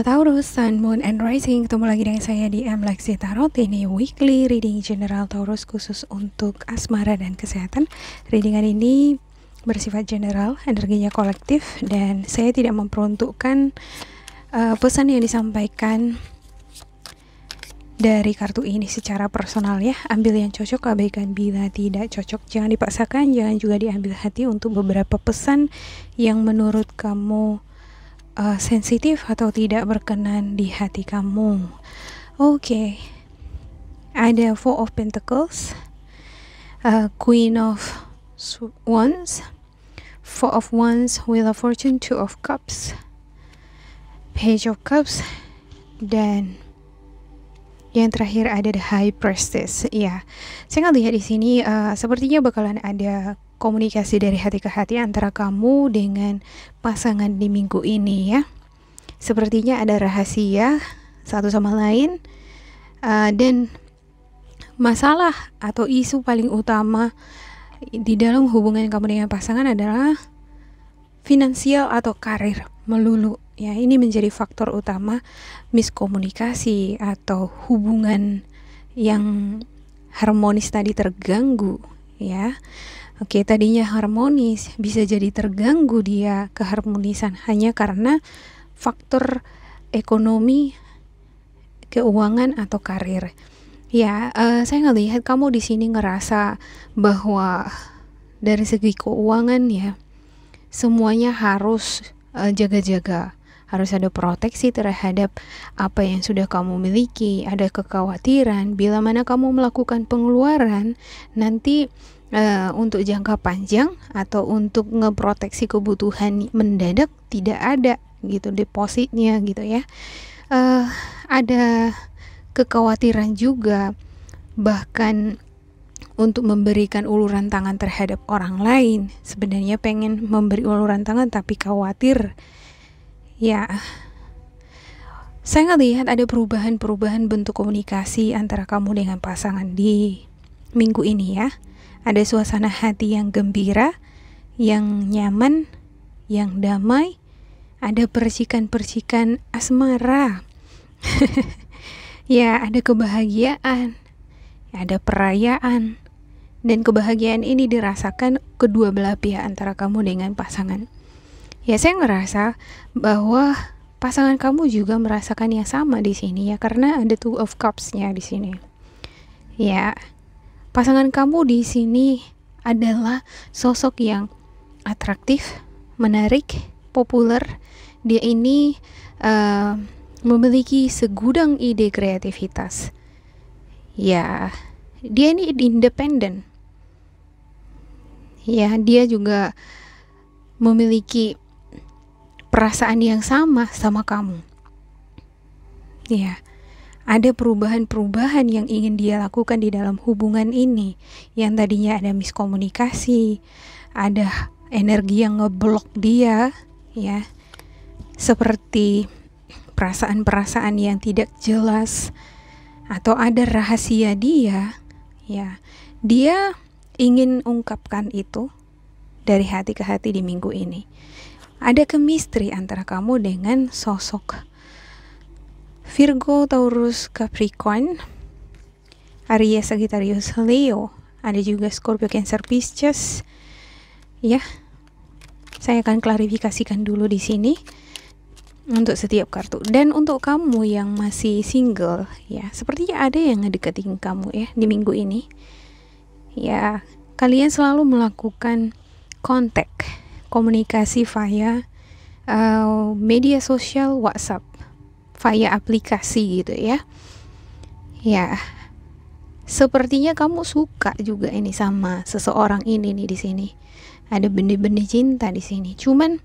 Sobat Taurus, Sun, Moon, and Rising, ketemu lagi dengan saya di Lexi Tarot. Ini weekly reading general Taurus khusus untuk asmara dan kesehatan. Readingan ini bersifat general, energinya kolektif, dan saya tidak memperuntukkan pesan yang disampaikan dari kartu ini secara personal ya. Ambil yang cocok, abaikan bila tidak cocok. Jangan dipaksakan, jangan juga diambil hati untuk beberapa pesan yang menurut kamu sensitif atau tidak berkenan di hati kamu. Oke. Ada Four of Pentacles, Queen of Wands, Four of Wands, Wheel of Fortune, Two of Cups, Page of Cups, dan yang terakhir ada The High Priestess. Ya, saya ngelihat di sini sepertinya bakalan ada komunikasi dari hati ke hati antara kamu dengan pasangan di minggu ini ya. Sepertinya ada rahasia satu sama lain, dan masalah atau isu paling utama di dalam hubungan kamu dengan pasangan adalah finansial atau karir melulu ya. Ini menjadi faktor utama miskomunikasi atau hubungan yang harmonis tadi terganggu ya. Oke, tadinya harmonis bisa jadi terganggu dia keharmonisan hanya karena faktor ekonomi, keuangan atau karir. Ya, saya ngelihat kamu di sini ngerasa bahwa dari segi keuangan ya, semuanya harus jaga-jaga, harus ada proteksi terhadap apa yang sudah kamu miliki. Ada kekhawatiran bila mana kamu melakukan pengeluaran nanti untuk jangka panjang atau untuk ngeproteksi kebutuhan mendadak tidak ada gitu depositnya gitu ya. Ada kekhawatiran juga bahkan untuk memberikan uluran tangan terhadap orang lain. Sebenarnya pengen memberi uluran tangan tapi khawatir ya. Saya ngelihat ada perubahan bentuk komunikasi antara kamu dengan pasangan di minggu ini ya. Ada suasana hati yang gembira, yang nyaman, yang damai. Ada percikan-percikan asmara. Ya, ada kebahagiaan, ada perayaan. Dan kebahagiaan ini dirasakan kedua belah pihak antara kamu dengan pasangan. Ya, saya ngerasa bahwa pasangan kamu juga merasakan yang sama di sini ya, karena ada Two of Cups-nya di sini. Ya, pasangan kamu di sini adalah sosok yang atraktif, menarik, populer. Dia ini memiliki segudang ide kreativitas. Ya, dia ini independen. Ya, dia juga memiliki perasaan yang sama kamu. Ya. Ada perubahan-perubahan yang ingin dia lakukan di dalam hubungan ini. Yang tadinya ada miskomunikasi, ada energi yang ngeblok dia, ya. Seperti perasaan-perasaan yang tidak jelas, atau ada rahasia dia, ya. Dia ingin ungkapkan itu dari hati ke hati di minggu ini. Ada chemistry antara kamu dengan sosok Virgo, Taurus, Capricorn, Aries, Sagittarius, Leo. Ada juga Scorpio, Cancer, Pisces. Ya, saya akan klarifikasikan dulu di sini untuk setiap kartu. Dan untuk kamu yang masih single, ya, sepertinya ada yang ngedeketin kamu ya di minggu ini. Ya, kalian selalu melakukan kontak, komunikasi via media sosial, WhatsApp, via aplikasi gitu ya. Ya, sepertinya kamu suka juga ini sama seseorang ini nih di sini. Ada benih-benih cinta di sini. Cuman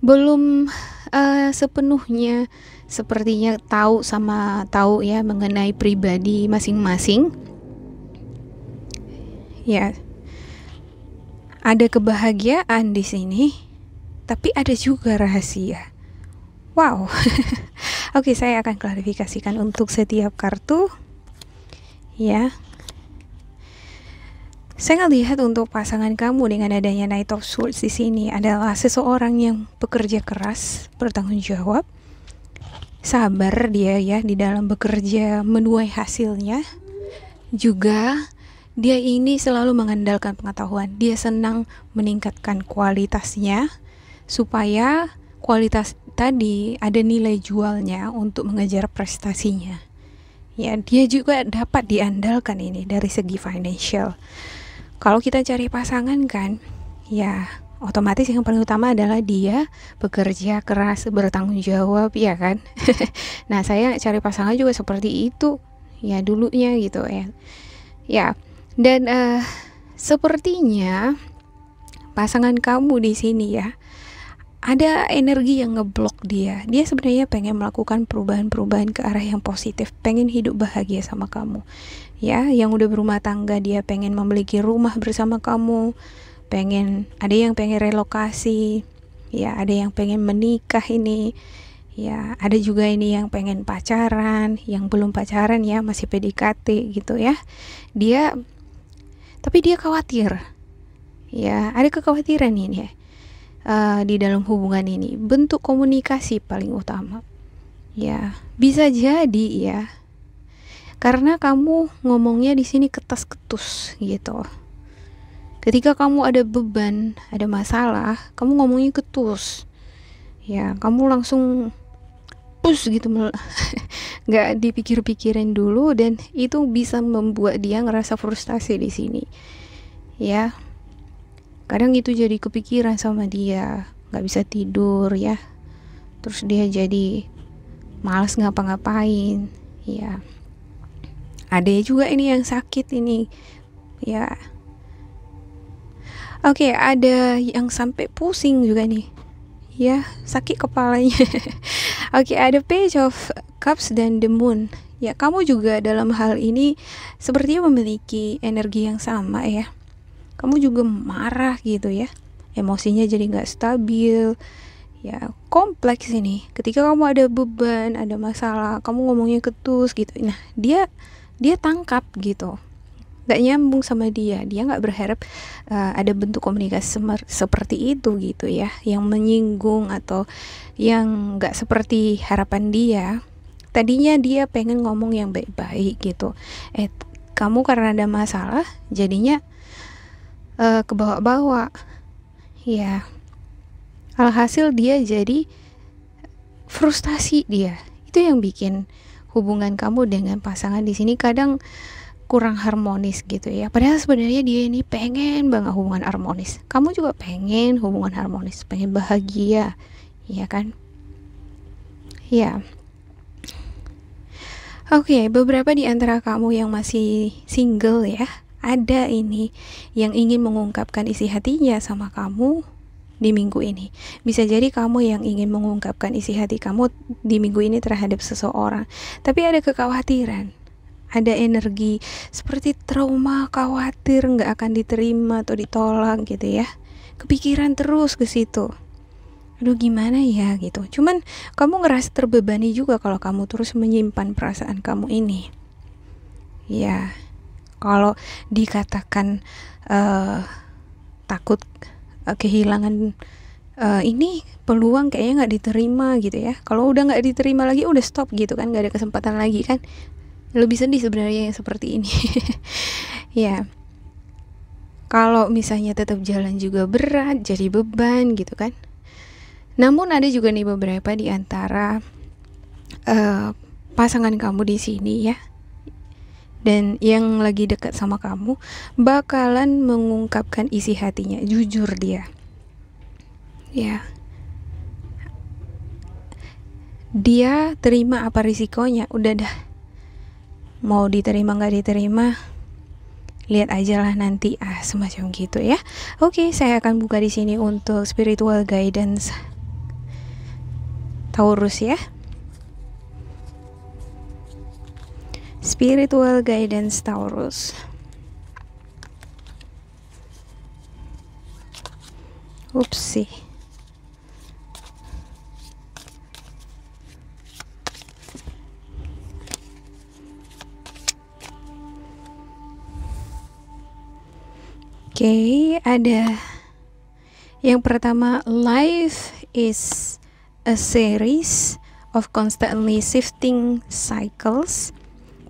belum sepenuhnya sepertinya tahu ya mengenai pribadi masing-masing. Ya. Ada kebahagiaan di sini, tapi ada juga rahasia. Wow. Oke, saya akan klarifikasikan untuk setiap kartu. Ya. Saya ngelihat untuk pasangan kamu dengan adanya Knight of Swords di sini adalah seseorang yang bekerja keras, bertanggung jawab, sabar dia ya di dalam bekerja menuai hasilnya. Juga dia ini selalu mengandalkan pengetahuan. Dia senang meningkatkan kualitasnya supaya kualitas tadi ada nilai jualnya untuk mengejar prestasinya. Ya, dia juga dapat diandalkan ini dari segi financial. Kalau kita cari pasangan kan, ya otomatis yang paling utama adalah dia bekerja keras, bertanggung jawab, ya kan. Nah, saya cari pasangan juga seperti itu ya dulunya gitu ya. Ya, dan sepertinya pasangan kamu di sini ya ada energi yang ngeblok dia. Dia sebenarnya pengen melakukan perubahan-perubahan ke arah yang positif, pengen hidup bahagia sama kamu. Ya, yang udah berumah tangga dia pengen memiliki rumah bersama kamu, ada yang pengen relokasi, ya ada yang pengen menikah ini, ya ada juga ini yang pengen pacaran, yang belum pacaran ya masih PDKT gitu ya. Tapi dia khawatir, ya ada kekhawatiran ini ya. Di dalam hubungan ini bentuk komunikasi paling utama ya, bisa jadi ya karena kamu ngomongnya di sini ketas-ketus gitu. Ketika kamu ada beban, ada masalah, kamu ngomongnya ketus ya, kamu langsung push gitu nggak dipikir-pikirin dulu, dan itu bisa membuat dia ngerasa frustasi di sini ya. Kadang itu jadi kepikiran sama dia, gak bisa tidur ya. Terus dia jadi malas ngapa-ngapain ya. Ada juga ini yang sakit ini ya. Oke, ada yang sampai pusing juga nih ya, sakit kepalanya. Oke, ada Page of Cups dan The Moon ya. Kamu juga dalam hal ini sepertinya memiliki energi yang sama ya. Kamu juga marah gitu ya, emosinya jadi gak stabil ya, kompleks ini. Ketika kamu ada beban, ada masalah, kamu ngomongnya ketus gitu. Nah, dia tangkap gitu, gak nyambung sama dia gak berharap ada bentuk komunikasi seperti itu gitu ya, yang menyinggung atau yang gak seperti harapan dia. Tadinya dia pengen ngomong yang baik-baik gitu, kamu karena ada masalah jadinya kebawa-bawa ya. Alhasil dia jadi frustasi dia. Itu yang bikin hubungan kamu dengan pasangan di sini kadang kurang harmonis gitu ya. Padahal sebenarnya dia ini pengen banget hubungan harmonis. Kamu juga pengen hubungan harmonis, pengen bahagia, ya kan? Ya. Oke, beberapa di antara kamu yang masih single ya, ada ini yang ingin mengungkapkan isi hatinya sama kamu di minggu ini. Bisa jadi kamu yang ingin mengungkapkan isi hati kamu di minggu ini terhadap seseorang, tapi ada kekhawatiran, ada energi seperti trauma, khawatir nggak akan diterima atau ditolak gitu ya. Kepikiran terus ke situ. Aduh gimana ya gitu. Cuman kamu ngerasa terbebani juga kalau kamu terus menyimpan perasaan kamu ini. Ya. Kalau dikatakan takut kehilangan ini peluang kayaknya nggak diterima gitu ya. Kalau udah nggak diterima lagi udah stop gitu kan, nggak ada kesempatan lagi kan. Lebih sedih sebenarnya yang seperti ini. Ya. Kalau misalnya tetap jalan juga berat, jadi beban gitu kan. Namun ada juga nih beberapa di antara pasangan kamu di sini ya, dan yang lagi dekat sama kamu bakalan mengungkapkan isi hatinya, jujur dia ya. Dia terima apa risikonya, udah dah, mau diterima gak diterima lihat aja lah nanti, semacam gitu ya. Oke, saya akan buka di sini untuk spiritual guidance Taurus ya. Spiritual guidance Taurus. Upsi. Oke, ada yang pertama, life is a series of constantly shifting cycles.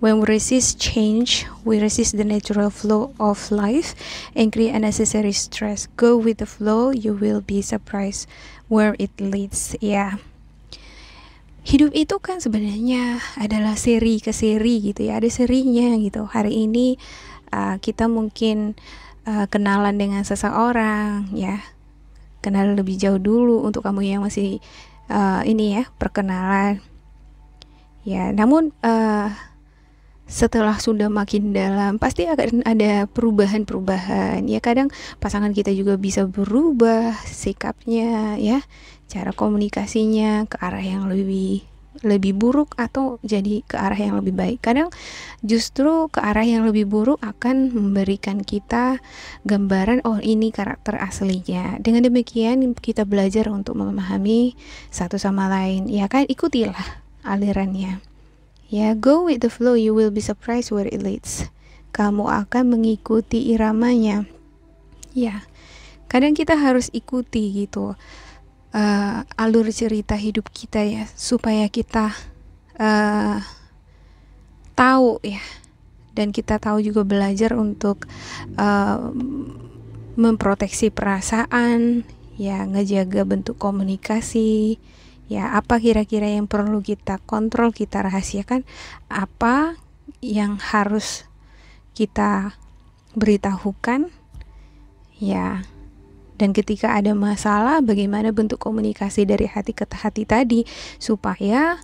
When we resist change, we resist the natural flow of life and create unnecessary stress. Go with the flow, you will be surprised where it leads. Ya, hidup itu kan sebenarnya adalah seri ke seri gitu ya, ada serinya gitu. Hari ini kita mungkin kenalan dengan seseorang ya, kenal lebih jauh dulu untuk kamu yang masih ini ya, perkenalan ya. Namun setelah sudah makin dalam pasti akan ada perubahan-perubahan ya. Kadang pasangan kita juga bisa berubah sikapnya ya, cara komunikasinya ke arah yang lebih buruk atau jadi ke arah yang lebih baik. Kadang justru ke arah yang lebih buruk akan memberikan kita gambaran, oh ini karakter aslinya. Dengan demikian kita belajar untuk memahami satu sama lain ya kan. Ikutilah alirannya ya, go with the flow, you will be surprised where it leads. Kamu akan mengikuti iramanya ya. Kadang kita harus ikuti gitu alur cerita hidup kita ya, supaya kita tahu ya, dan kita tahu juga belajar untuk memproteksi perasaan ya, ngejaga bentuk komunikasi ya. Apa kira-kira yang perlu kita kontrol, kita rahasiakan, apa yang harus kita beritahukan ya. Dan ketika ada masalah, bagaimana bentuk komunikasi dari hati ke hati tadi supaya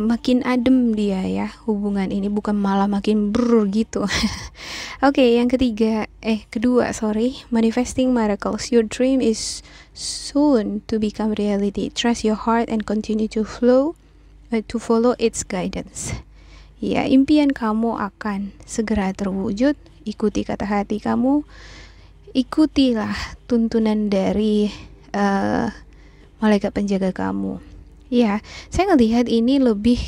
makin adem dia ya, hubungan ini bukan malah makin brr gitu. Oke, yang kedua, manifesting miracles. Your dream is soon to become reality. Trust your heart and continue to follow its guidance. Ya, impian kamu akan segera terwujud. Ikuti kata hati kamu. Ikutilah tuntunan dari malaikat penjaga kamu. Ya, saya ngelihat ini lebih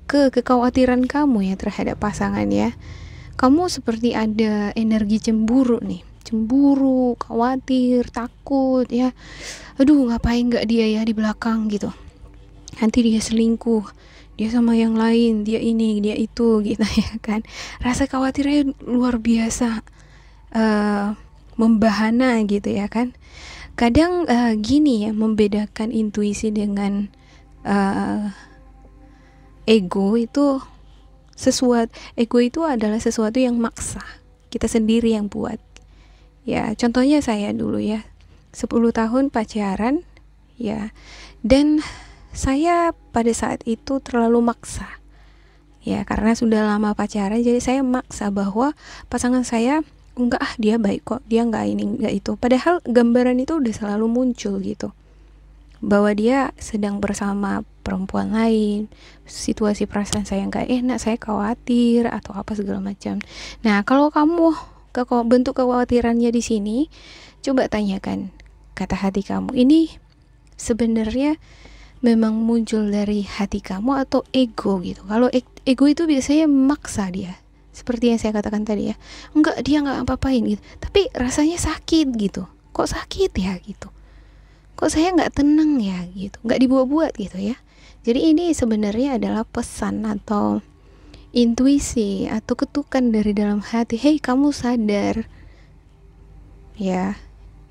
ke kekhawatiran kamu ya terhadap pasangan ya. Kamu seperti ada energi cemburu nih. Cemburu, khawatir, takut ya. Aduh, ngapain gak dia ya di belakang gitu. Nanti dia selingkuh, dia sama yang lain, dia ini, dia itu gitu ya kan. Rasa khawatirnya luar biasa. Membahana gitu ya kan. Kadang gini ya, membedakan intuisi dengan ego itu adalah sesuatu yang maksa, kita sendiri yang buat ya. Contohnya saya dulu ya, 10 tahun pacaran ya, dan saya pada saat itu terlalu maksa ya, karena sudah lama pacaran jadi saya maksa bahwa pasangan saya enggak, dia baik kok, dia enggak ini enggak itu, padahal gambaran itu udah selalu muncul gitu bahwa dia sedang bersama perempuan lain, situasi perasaan saya enggak enak, saya khawatir atau apa segala macam. Nah, kalau kamu bentuk kekhawatirannya di sini, coba tanyakan kata hati kamu, ini sebenarnya memang muncul dari hati kamu atau ego gitu. Kalau ego itu biasanya memaksa dia, seperti yang saya katakan tadi ya, enggak, dia enggak apa-apain gitu, tapi rasanya sakit gitu. Kok sakit ya gitu, kok saya enggak tenang ya gitu, enggak dibuat-buat gitu ya. Jadi ini sebenarnya adalah pesan atau intuisi atau ketukan dari dalam hati. Hei, kamu sadar ya,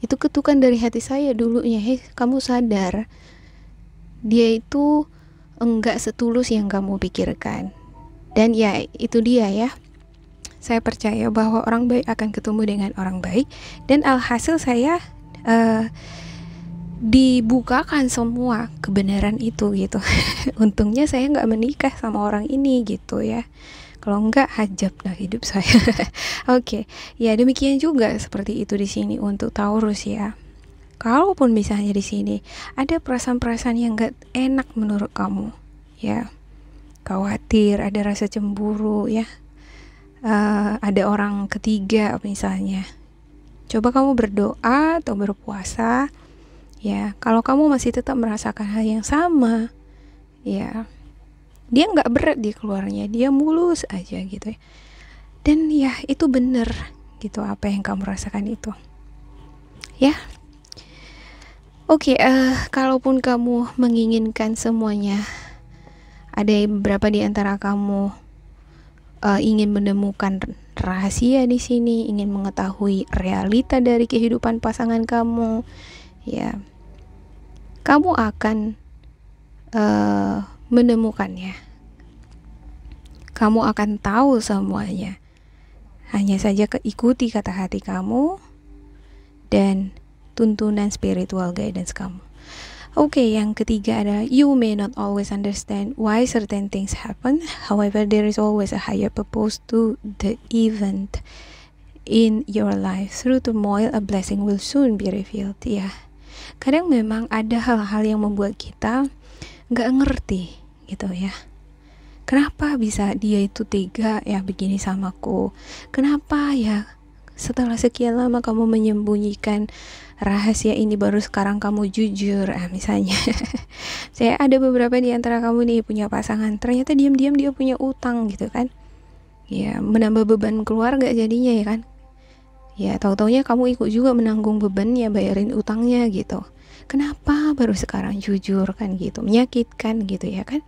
itu ketukan dari hati saya dulunya. Hei, kamu sadar, dia itu enggak setulus yang kamu pikirkan. Dan ya itu dia ya, saya percaya bahwa orang baik akan ketemu dengan orang baik, dan alhasil saya dibukakan semua kebenaran itu gitu. Untungnya saya nggak menikah sama orang ini gitu ya, kalau nggak hajab lah hidup saya. Oke, ya demikian juga seperti itu di sini untuk Taurus ya. Kalaupun misalnya di sini ada perasaan-perasaan yang nggak enak menurut kamu ya, khawatir, ada rasa cemburu ya, ada orang ketiga misalnya, coba kamu berdoa atau berpuasa ya. Kalau kamu masih tetap merasakan hal yang sama ya, dia nggak berat di keluarnya, dia mulus aja gitu ya, dan ya itu benar gitu apa yang kamu rasakan itu ya. Oke, kalaupun kamu menginginkan semuanya, ada beberapa di antara kamu ingin menemukan rahasia di sini, ingin mengetahui realita dari kehidupan pasangan kamu, ya, kamu akan menemukannya. Kamu akan tahu semuanya. Hanya saja ikuti kata hati kamu dan tuntunan spiritual guidance kamu. Oke, yang ketiga adalah you may not always understand why certain things happen. However, there is always a higher purpose to the event in your life. Through turmoil, a blessing will soon be revealed. Ya, kadang memang ada hal-hal yang membuat kita nggak ngerti gitu ya. Kenapa bisa dia itu tega ya begini samaku? Kenapa ya setelah sekian lama kamu menyembunyikan rahasia ini baru sekarang kamu jujur? Misalnya saya ada beberapa di antara kamu nih punya pasangan, ternyata diam-diam dia punya utang gitu kan. Ya, menambah beban keluarga jadinya ya kan. Ya, tahu-taunya kamu ikut juga menanggung beban ya, bayarin utangnya gitu. Kenapa baru sekarang jujur kan gitu? Menyakitkan gitu ya kan.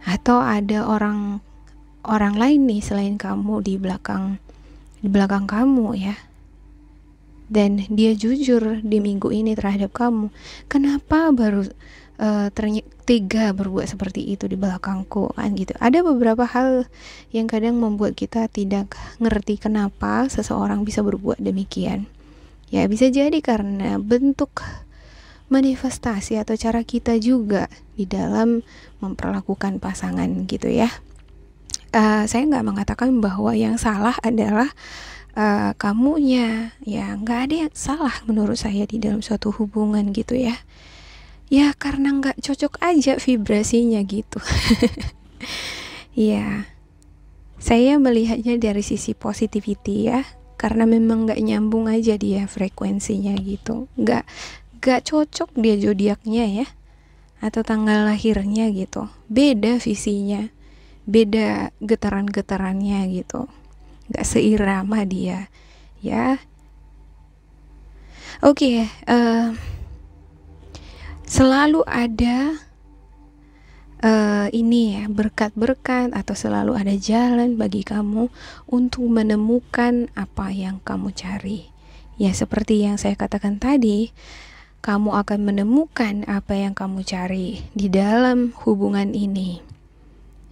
Atau ada orang lain nih selain kamu di belakang kamu ya, dan dia jujur di minggu ini terhadap kamu. Kenapa baru tega berbuat seperti itu di belakangku kan gitu. Ada beberapa hal yang kadang membuat kita tidak ngerti kenapa seseorang bisa berbuat demikian. Ya, bisa jadi karena bentuk manifestasi atau cara kita juga di dalam memperlakukan pasangan gitu ya. Saya nggak mengatakan bahwa yang salah adalah kamunya, ya nggak ada yang salah menurut saya di dalam suatu hubungan gitu ya. Ya karena nggak cocok aja vibrasinya gitu. Ya, saya melihatnya dari sisi positivity ya, karena memang nggak nyambung aja dia frekuensinya gitu, nggak cocok dia zodiaknya ya, atau tanggal lahirnya gitu, beda visinya, beda getaran-getarannya gitu, nggak seirama dia ya. Oke, selalu ada ini ya, berkat-berkat atau selalu ada jalan bagi kamu untuk menemukan apa yang kamu cari. Ya, seperti yang saya katakan tadi, kamu akan menemukan apa yang kamu cari di dalam hubungan ini.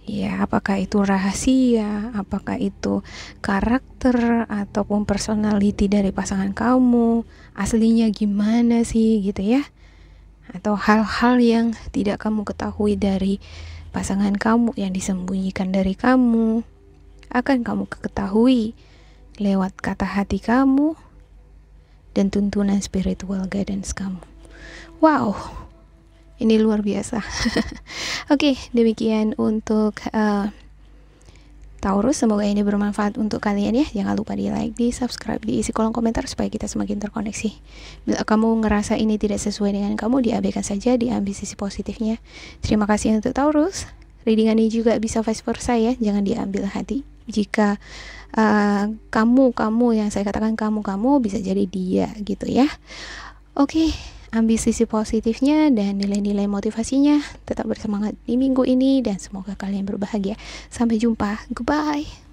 Ya, apakah itu rahasia, apakah itu karakter ataupun personality dari pasangan kamu, aslinya gimana sih gitu ya. Atau hal-hal yang tidak kamu ketahui dari pasangan kamu yang disembunyikan dari kamu, akan kamu ketahui lewat kata hati kamu dan tuntunan spiritual guidance kamu. Wow, ini luar biasa. Oke, demikian untuk Taurus. Semoga ini bermanfaat untuk kalian ya. Jangan lupa di like, di subscribe, diisi kolom komentar supaya kita semakin terkoneksi. Bila kamu ngerasa ini tidak sesuai dengan kamu, diabaikan saja, diambil sisi positifnya. Terima kasih untuk Taurus. Readingan ini juga bisa vice versa ya, jangan diambil hati. Jika kamu yang saya katakan kamu bisa jadi dia gitu ya. Oke, ambil sisi positifnya dan nilai-nilai motivasinya. Tetap bersemangat di minggu ini dan semoga kalian berbahagia. Sampai jumpa, goodbye.